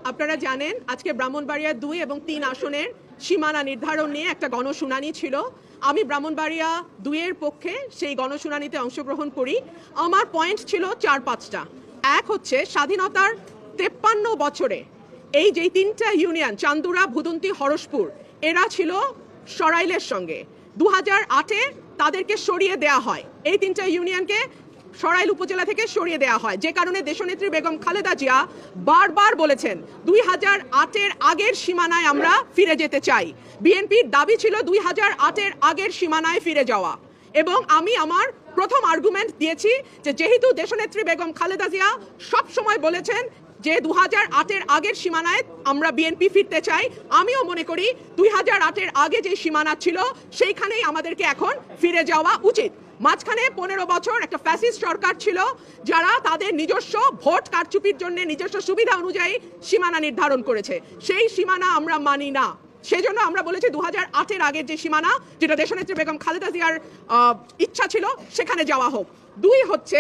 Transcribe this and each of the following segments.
আপনারা জানেন আজকে ব্রাহ্মণবাড়িয়া 2 এবং 3 আসনের সীমানা নির্ধারণ নিয়ে একটা গণশুনানি ছিল। আমি ব্রাহ্মণবাড়িয়া 2 এর পক্ষে সেই গণশুনানিতে অংশগ্রহণ করি। আমার পয়েন্ট ছিল 4-5টা। এক হচ্ছে স্বাধীনতার 53 বছরে এই যে 3টা ইউনিয়ন চান্দুরা, ভুদন্তি, হরসপুর এরা ছিল সরাইলের সঙ্গে। 2008-এ তাদেরকে সরিয়ে দেয়া হয়, এই 3টা ইউনিয়নকে সরাইল উপজেলা থেকে সরিয়ে দেওয়া হয়, যে কারণে দেশনেত্রী বেগম খালেদা জিয়া বারবার বলেছেন 2008-এর আগের সীমানায় আমরা ফিরে যেতে চাই। বিএনপির দাবি ছিল 2008-এর আগের সীমানায় ফিরে যাওয়া, এবং আমি আমার প্রথম আর্গুমেন্ট দিয়েছি যে যেহেতু দেশনেত্রী বেগম খালেদা জিয়া সব সময় বলেছেন যে 2008-এর আগের সীমানায় আমরা বিএনপি ফিরতে চাই, আমিও মনে করি 2008-এর আগে যে সীমানা ছিল সেইখানেই আমাদেরকে এখন ফিরে যাওয়া উচিত। মাঝখানে 15 বছর একটা ফ্যাসিস্ট সরকার ছিল যারা তাদের নিজস্ব ভোট কারচুপির জন্য নিজস্ব সুবিধা অনুযায়ী সীমানা নির্ধারণ করেছে, সেই সীমানা আমরা মানি না। সেজন্য আমরা বলেছি 2008-এর আগের যে সীমানা, যেটা দেশনেত্রী বেগম খালেদা জিয়ার ইচ্ছা ছিল, সেখানে যাওয়া হোক। 2 হচ্ছে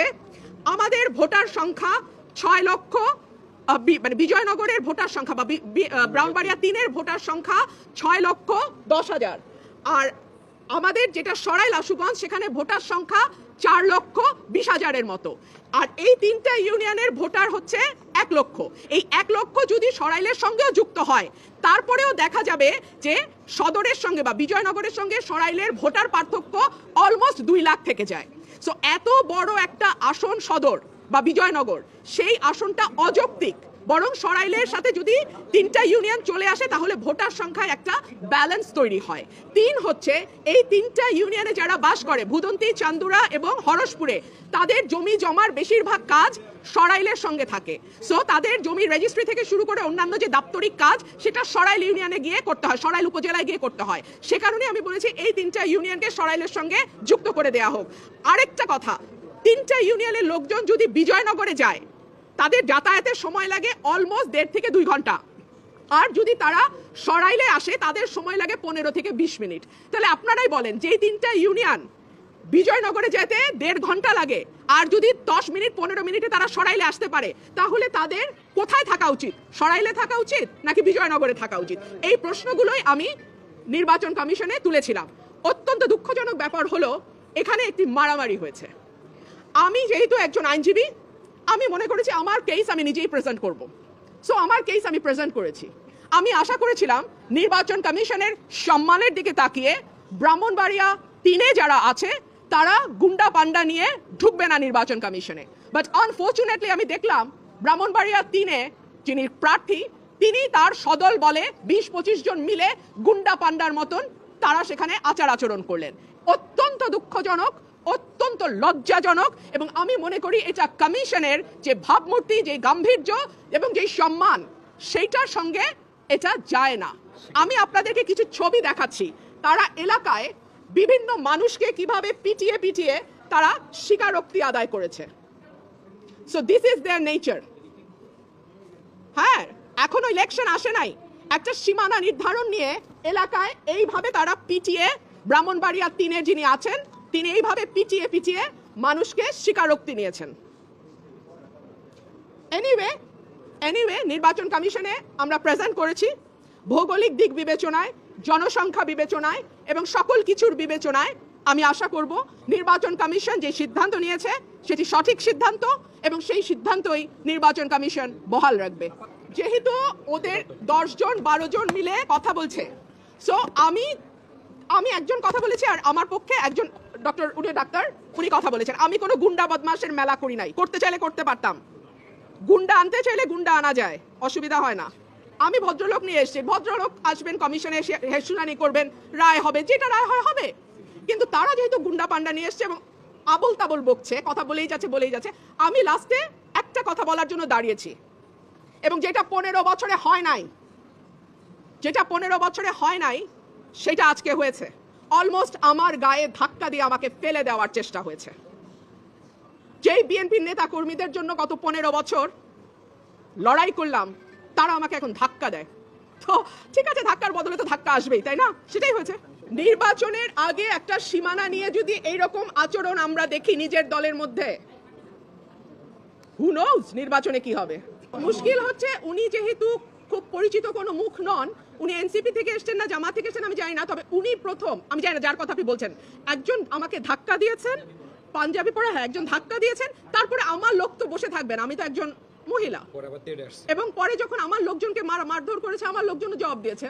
আমাদের ভোটার সংখ্যা 6 লক্ষ, মানে বিজয়নগরের ভোটার সংখ্যা বা ব্রাহ্মণবাড়িয়া 3-এর ভোটার সংখ্যা 6,10,000, আর আমাদের যেটা সরাইল আশুগঞ্জ সেখানে ভোটার সংখ্যা 4,20,000-এর মতো, আর এই 3টা ইউনিয়নের ভোটার হচ্ছে 1 লক্ষ। এই 1 লক্ষ যদি সরাইলের সঙ্গেও যুক্ত হয় তারপরেও দেখা যাবে যে সদরের সঙ্গে বা বিজয়নগরের সঙ্গে সরাইলের ভোটার পার্থক্য অলমোস্ট 2 লাখ থেকে যায়। সো এত বড় একটা আসন সদর বা বিজয়নগর, সেই আসনটা অযৌক্তিক। বরং সরাইলের সাথে যদি 3টা ইউনিয়ন চলে আসে তাহলে ভোটার সংখ্যায় একটা ব্যালেন্স তৈরি হয়। 3 হচ্ছে এই 3টা ইউনিয়নে যারা বাস করে, ভুদন্তি, চান্দুরা এবং হরসপুরে, তাদের জমি জমার বেশিরভাগ কাজ সরাইলের সঙ্গে থাকে। সো তাদের জমির রেজিস্ট্রি থেকে শুরু করে অন্যান্য যে দাপ্তরিক কাজ সেটা সরাইল ইউনিয়নে গিয়ে করতে হয়, সরাইল উপজেলায় গিয়ে করতে হয়। সে কারণে আমি বলেছি এই 3টা ইউনিয়নকে সরাইলের সঙ্গে যুক্ত করে দেওয়া হোক। আরেকটা কথা, 3টা ইউনিয়নের লোকজন যদি বিজয়নগরে যায় তাদের যাতায়াতের সময় লাগে অলমোস্ট 1.5 থেকে 2 ঘন্টা, আর যদি তারা সরাইলে আসে তাদের সময় লাগে 15 থেকে 20 মিনিট। তাহলে আপনারাই বলেন যে 3টা ইউনিয়ন বিজয়নগরে যেতে 1.5 ঘন্টা লাগে, আর যদি 10 মিনিট 15 মিনিটে তারা সরাইলে আসতে পারে, তাহলে তাদের কোথায় থাকা উচিত? সরাইলে থাকা উচিত নাকি বিজয়নগরে থাকা উচিত? এই প্রশ্নগুলোই আমি নির্বাচন কমিশনে তুলেছিলাম। অত্যন্ত দুঃখজনক ব্যাপার হলো এখানে একটি মারামারি হয়েছে। আমি যেহেতু একজন আইনজীবী, আমি মনে করেছি আমার কেস আমি নিজেই প্রেজেন্ট করব। সো আমার কেস আমি প্রেজেন্ট করেছি। আমি আশা করেছিলাম নির্বাচন কমিশনের সম্মানের দিকে তাকিয়ে ব্রাহ্মণবাড়িয়া 3-এ যারা আছে তারা গুন্ডা পান্ডা নিয়ে ঢুকবে না নির্বাচন কমিশনে। বাট আনফর্চুনেটলি আমি দেখলাম ব্রাহ্মণবাড়িয়া 3-এ যিনি প্রার্থী, তিনি তার সদল বলে 20-25 জন মিলে গুন্ডা পান্ডার মতন তারা সেখানে আচার আচরণ করলেন। অত্যন্ত দুঃখজনক, অত্যন্ত লজ্জাজনক, এবং আমি মনে করি এটা কমিশনের যে ভাবমূর্তি, যে গাম্ভীর্য এবং যে সম্মান, সেইটার সঙ্গে এটা যায় না। আমি আপনাদেরকে কিছু ছবি দেখাচ্ছি, তারা এলাকায় বিভিন্ন মানুষকে কিভাবে পিটিয়ে পিটিয়ে তারা স্বীকারোক্তি আদায় করেছে। So this is there nature. হ্যাঁ, এখনো ইলেকশন আসে নাই, একটা সীমানা নির্ধারণ নিয়ে এলাকায় এইভাবে তারা পিটিয়ে, ব্রাহ্মণবাড়িয়া 3-এ যিনি আছেন তিনি এইভাবে পিটিয়ে পিটিয়ে মানুষকে স্বীকারোক্তি নিয়েছেন। এনিওয়ে নির্বাচন কমিশনে আমরা প্রেজেন্ট করেছি। ভৌগোলিক দিক বিবেচনায়, জনসংখ্যা বিবেচনায় এবং সকল কিছুর বিবেচনায় আমি আশা করব নির্বাচন কমিশন যে সিদ্ধান্ত নিয়েছে সেটি সঠিক সিদ্ধান্ত, এবং সেই সিদ্ধান্তই নির্বাচন কমিশন বহাল রাখবে। যেহেতু ওদের 10 জন 12 জন মিলে কথা বলছে, সো আমি একজন কথা বলেছি, আর আমার পক্ষে একজন ডাক্তার উনি কথা বলেছেন। আমি কোনো গুন্ডা বদমাশের মেলা করি নাই, করতে চাইলে করতে পারতাম, গুন্ডা আনতে চাইলে গুন্ডা আনা যায়, অসুবিধা হয় না। আমি ভদ্রলোক নিয়ে এসেছি, ভদ্রলোক আসবেন কমিশনে, শুনানি করবেন, রায় হবে, যেটা রায় হয় হবে। কিন্তু তারা যেহেতু গুন্ডা পান্ডা নিয়ে এসছে এবং আবল তাবল বকছে, কথা বলেই যাচ্ছে, আমি লাস্টে একটা কথা বলার জন্য দাঁড়িয়েছি, এবং যেটা 15 বছরে হয় নাই সেটা আজকে হয়েছে। অলমোস্ট আমার গায়ে ধাক্কা দিয়ে আমাকে ফেলে দেওয়ার চেষ্টা হয়েছে। যেই বিএনপির নেতা কর্মীদের জন্য গত 15 বছর লড়াই করলাম, তারা আমাকে এখন ধাক্কা দেয়। তো ঠিক আছে, ধাক্কার বদলে তো ধাক্কা আসবেই, তাই না? সেটাই হয়েছে। নির্বাচনের আগে একটা সীমানা নিয়ে যদি এইরকম আচরণ আমরা দেখি নিজের দলের মধ্যে, হু নোজ নির্বাচনে কি হবে। মুশকিল হচ্ছে উনি যেহেতু খুব পরিচিত কোনো মুখ নন, উনি এনসিপি থেকে এসেছেন না জামাত থেকে এসেছেন আমি জানি না, তবে উনি প্রথম, আমি জানি না যার কথা আপনি বলছেন, একজন আমাকে ধাক্কা দিয়েছেন, পাঞ্জাবি পরে, হ্যাঁ একজন ধাক্কা দিয়েছেন, তারপরে আমার লোক তো বসে থাকবেন, আমি তো একজন মহিলা, এবং পরে যখন আমার লোকজনকে মারধর করেছে আমার লোকজনও জবাব দিয়েছে।